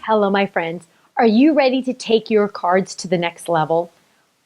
Hello, my friends. Are you ready to take your cards to the next level?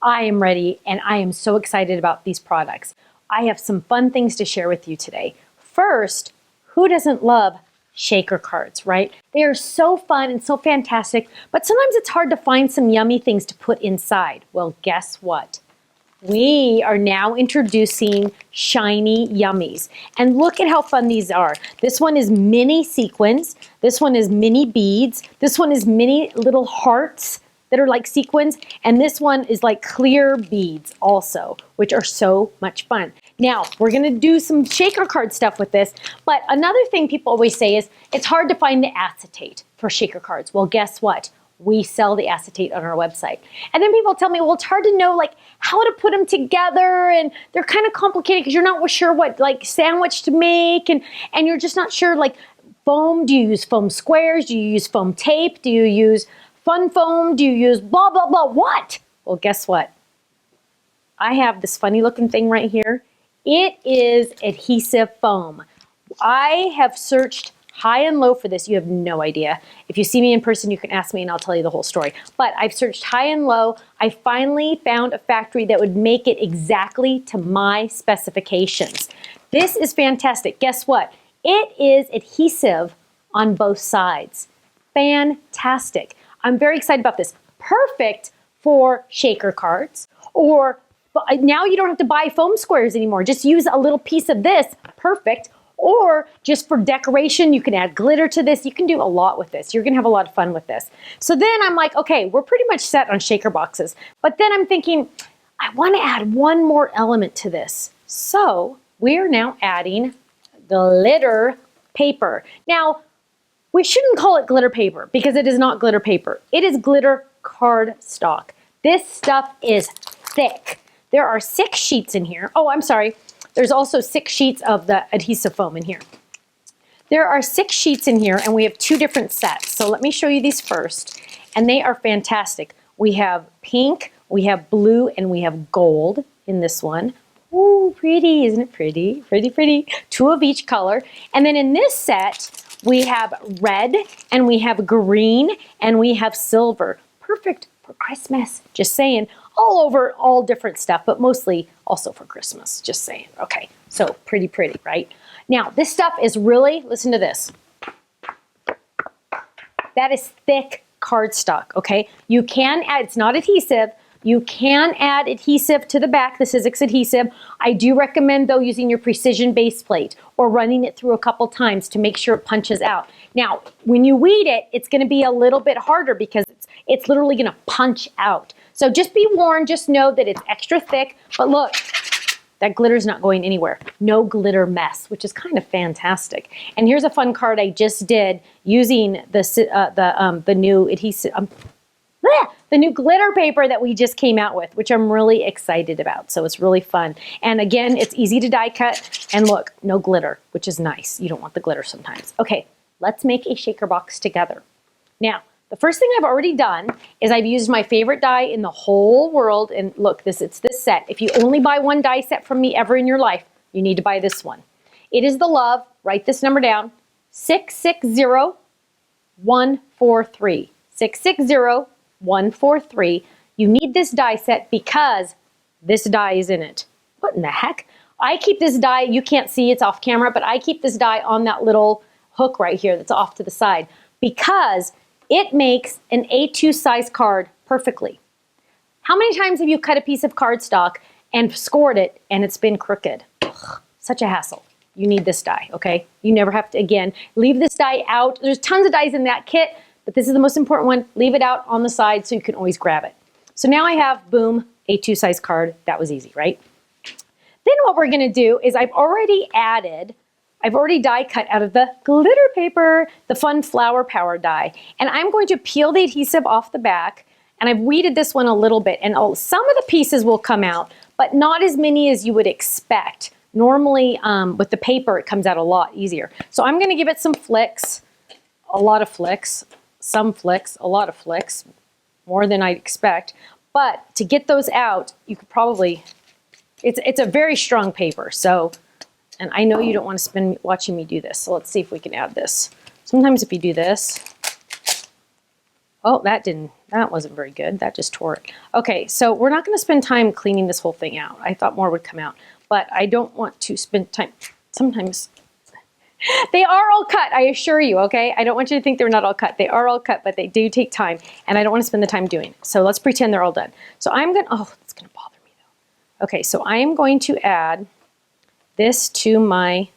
I am ready, and I am so excited about these products. I have some fun things to share with you today. First, who doesn't love shaker cards, right? They are so fun and so fantastic, but sometimes it's hard to find some yummy things to put inside. Well, guess what? We are now introducing shiny Yummies. And look at how fun these are. This one is mini sequins. This one is mini beads. This one is mini little hearts that are like sequins. And this one is like clear beads also, which are so much fun. Now, we're gonna do some shaker card stuff with this, but another thing people always say is it's hard to find the acetate for shaker cards. Well, guess what? We sell the acetate on our website. And then people tell me, well, it's hard to know like how to put them together, and they're kind of complicated because you're not sure what like sandwich to make, and you're just not sure like foam. Do you use foam squares? Do you use foam tape? Do you use fun foam? Do you use blah, blah, blah? What? Well, guess what? I have this funny looking thing right here. It is adhesive foam. I have searched high and low for this. You have no idea. If you see me in person, you can ask me and I'll tell you the whole story. But I've searched high and low. I finally found a factory that would make it exactly to my specifications. This is fantastic. Guess what? It is adhesive on both sides. Fantastic. I'm very excited about this. Perfect for shaker cards, or now you don't have to buy foam squares anymore. Just use a little piece of this. Perfect. Or just for decoration, you can add glitter to this. You can do a lot with this. You're gonna have a lot of fun with this. So then I'm like, okay, we're pretty much set on shaker boxes. But then I'm thinking, I wanna add one more element to this. So we are now adding glitter paper. Now, we shouldn't call it glitter paper because it is not glitter paper. It is glitter cardstock. This stuff is thick. There are 6 sheets in here. Oh, I'm sorry. There's also 6 sheets of the adhesive foam in here. There are 6 sheets in here, and we have 2 different sets. So let me show you these first, and they are fantastic. We have pink, we have blue, and we have gold in this one. Ooh, pretty, isn't it pretty? Pretty, pretty. 2 of each color. And then in this set, we have red, and we have green, and we have silver. Perfect for Christmas, just saying. All over, all different stuff, but mostly also for Christmas, just saying. Okay, so pretty, right? Now, this stuff is really, listen to this. That is thick cardstock, okay? You can add, it's not adhesive, you can add adhesive to the back, the Sizzix adhesive. I do recommend though using your precision base plate or running it through a couple times to make sure it punches out. Now, when you weed it, it's gonna be a little bit harder because it's literally gonna punch out. So just be warned, just know that it's extra thick, but look, that glitter's not going anywhere. No glitter mess, which is kind of fantastic. And here's a fun card I just did using the new adhesive, the new glitter paper that we just came out with, which I'm really excited about. So it's really fun. And again, it's easy to die cut. And look, no glitter, which is nice. You don't want the glitter sometimes. Okay, let's make a shaker box together. Now, the first thing I've already done is I've used my favorite die in the whole world. And look, it's this set. If you only buy one die set from me ever in your life, you need to buy this one. It is the Love, write this number down, 660143. 660143. You need this die set because this die is in it. What in the heck? I keep this die, you can't see, it's off camera, but I keep this die on that little hook right here that's off to the side because it makes an A2 size card perfectly. How many times have you cut a piece of cardstock and scored it and it's been crooked? Ugh, such a hassle. You need this die, okay? You never have to, again, leave this die out. There's tons of dies in that kit, but this is the most important one. Leave it out on the side so you can always grab it. So now I have, boom, A2 size card. That was easy, right? Then what we're gonna do is I've already die cut out of the glitter paper, the fun flower power die. And I'm going to peel the adhesive off the back, and I've weeded this one a little bit, and some of the pieces will come out, but not as many as you would expect. Normally, with the paper, it comes out a lot easier. So I'm gonna give it some flicks, a lot of flicks, some flicks, a lot of flicks, more than I'd expect. But to get those out, you could probably, it's a very strong paper, so, and I know you don't want to spend watching me do this, so let's see if we can add this. Sometimes if you do this, Oh, that wasn't very good. That just tore it. Okay, so we're not going to spend time cleaning this whole thing out. I thought more would come out, but I don't want to spend time. Sometimes they are all cut, I assure you, okay? I don't want you to think they're not all cut. They are all cut, but they do take time, and I don't want to spend the time doing it. So let's pretend they're all done. So I'm going to, oh, it's going to bother me though. Okay, so I am going to add this to my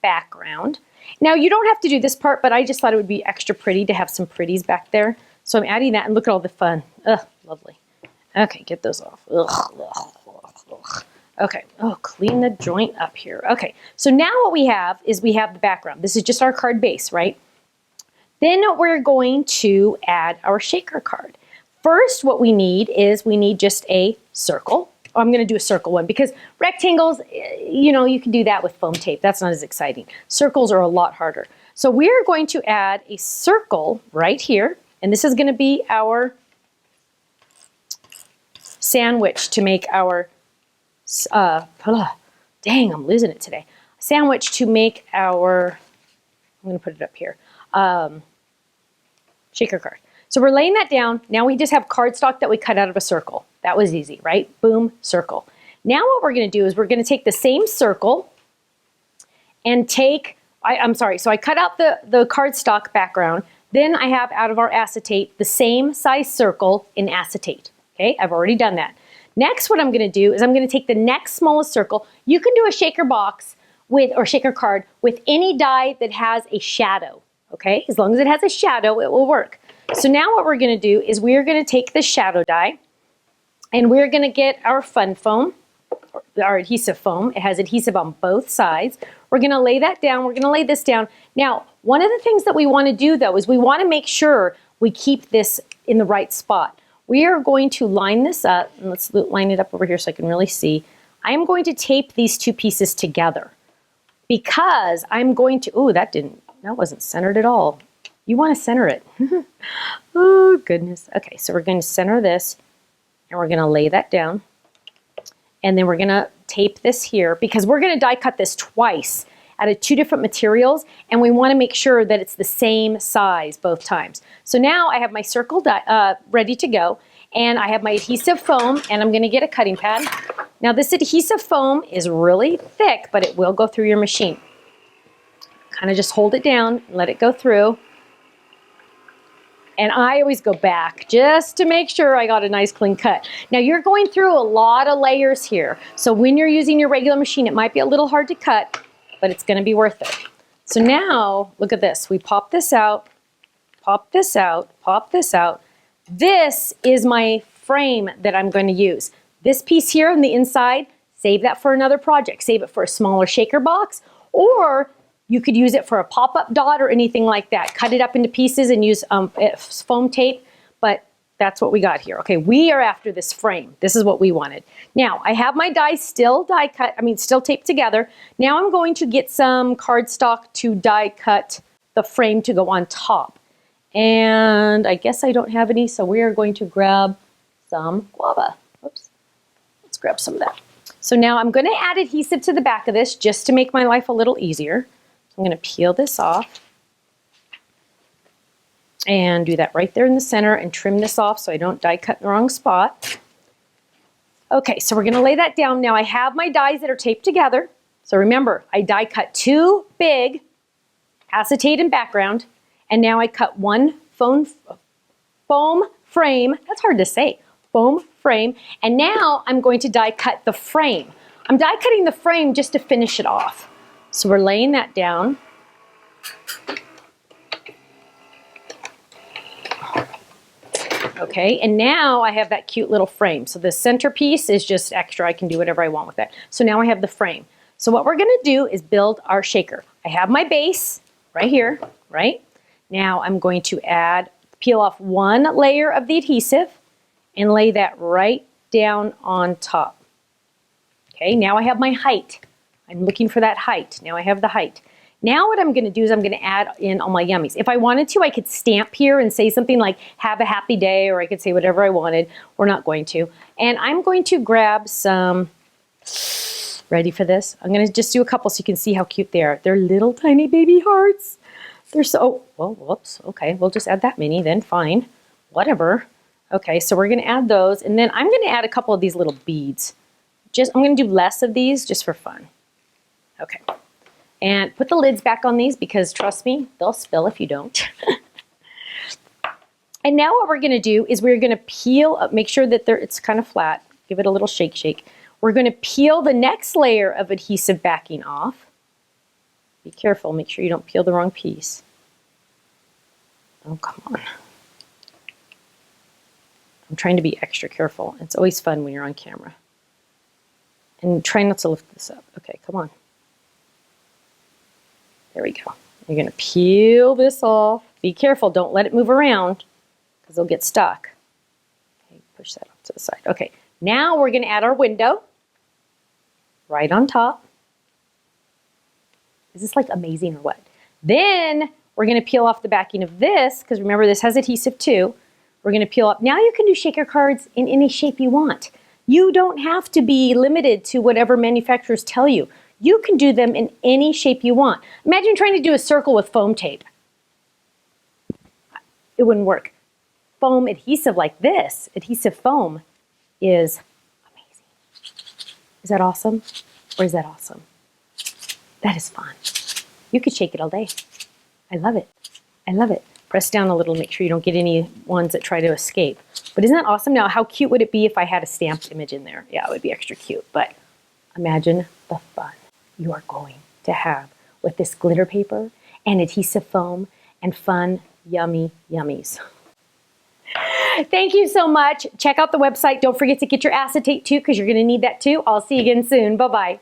background. Now, you don't have to do this part, but I just thought it would be extra pretty to have some pretties back there. So I'm adding that, and look at all the fun. Ugh, lovely. Okay, get those off. Ugh, ugh, ugh, ugh. Okay, oh, clean the joint up here. Okay, so now what we have is we have the background. This is just our card base, right? Then we're going to add our shaker card. First, what we need is we need just a circle. Oh, I'm going to do a circle one because rectangles, you know, you can do that with foam tape. That's not as exciting. Circles are a lot harder. So we're going to add a circle right here, and this is going to be our sandwich to make our dang, I'm losing it today. Sandwich to make our, I'm going to put it up here, shaker card. So we're laying that down. Now we just have cardstock that we cut out of a circle. That was easy, right? Boom, circle. Now what we're going to do is we're going to take the same circle and take, I'm sorry, so I cut out the cardstock background. Then I have out of our acetate the same size circle in acetate. Okay, I've already done that. Next, what I'm going to do is I'm going to take the next smallest circle. You can do a shaker box with, or shaker card with any die that has a shadow, okay? As long as it has a shadow, it will work. So now what we're going to do is we're going to take the shadow die and we're going to get our fun foam, our adhesive foam. It has adhesive on both sides. We're going to lay that down. We're going to lay this down. Now, one of the things that we want to do though is we want to make sure we keep this in the right spot. We are going to line this up, and let's line it up over here so I can really see. I am going to tape these two pieces together because I'm going to, oh, that wasn't centered at all. You want to center it. Oh, goodness. Okay, so we're going to center this, and we're going to lay that down. And then we're going to tape this here because we're going to die cut this twice out of two different materials, and we want to make sure that it's the same size both times. So now I have my circle ready to go, and I have my adhesive foam, and I'm going to get a cutting pad. Now this adhesive foam is really thick, but it will go through your machine. Kind of just hold it down, let it go through. And I always go back just to make sure I got a nice clean cut. Now you're going through a lot of layers here. So when you're using your regular machine, it might be a little hard to cut, but it's going to be worth it. So now, look at this. We pop this out, pop this out, pop this out. This is my frame that I'm going to use. This piece here on the inside, save that for another project. Save it for a smaller shaker box, or you could use it for a pop-up dot or anything like that. Cut it up into pieces and use foam tape, but that's what we got here. Okay, we are after this frame. This is what we wanted. Now, I have my dies still still taped together. Now I'm going to get some cardstock to die cut the frame to go on top. And I guess I don't have any, so we are going to grab some guava. Oops, let's grab some of that. So now I'm going to add adhesive to the back of this just to make my life a little easier. So I'm going to peel this off and do that right there in the center and trim this off so I don't die cut in the wrong spot. Okay, so we're going to lay that down. Now I have my dies that are taped together. So remember, I die cut two big acetate and background, and now I cut one foam frame. That's hard to say. Foam frame. And now I'm going to die cut the frame. I'm die cutting the frame just to finish it off. So we're laying that down. Okay, and now I have that cute little frame. So the centerpiece is just extra. I can do whatever I want with that. So now I have the frame. So what we're going to do is build our shaker. I have my base right here, right? Now I'm going to peel off one layer of the adhesive and lay that right down on top. Okay, now I have my height. I'm looking for that height. Now I have the height. Now what I'm going to do is I'm going to add in all my Yummies. If I wanted to, I could stamp here and say something like, have a happy day, or I could say whatever I wanted. We're not going to. And I'm going to grab some, ready for this? I'm going to just do a couple so you can see how cute they are. They're little tiny baby hearts. They're so, oh, well, whoops. Okay, we'll just add that many then, fine. whatever. Okay, so we're gonna add those, and then I'm gonna add a couple of these little beads. I'm gonna do less of these just for fun. Okay, and put the lids back on these because trust me, they'll spill if you don't. And now what we're gonna do is we're gonna peel up, make sure that it's kind of flat, give it a little shake, shake. We're gonna peel the next layer of adhesive backing off. Be careful, make sure you don't peel the wrong piece. Oh, come on. I'm trying to be extra careful. It's always fun when you're on camera. And try not to lift this up. Okay, come on. There we go. You're gonna peel this off. Be careful, don't let it move around because it'll get stuck. Okay, push that off to the side. Okay, now we're gonna add our window right on top. Is this like amazing or what? Then we're gonna peel off the backing of this, because remember this has adhesive too. We're gonna peel up. Now you can do shaker cards in any shape you want. You don't have to be limited to whatever manufacturers tell you. You can do them in any shape you want. Imagine trying to do a circle with foam tape. It wouldn't work. Foam adhesive like this, adhesive foam, is amazing. Is that awesome? Or is that awesome? That is fun. You could shake it all day. I love it. I love it. Press down a little, make sure you don't get any ones that try to escape. But isn't that awesome? Now, how cute would it be if I had a stamped image in there? Yeah, it would be extra cute. But imagine the fun you are going to have with this glitter paper and adhesive foam and fun, yummy yummies. Thank you so much. Check out the website. Don't forget to get your acetate too, because you're going to need that too. I'll see you again soon. Bye-bye.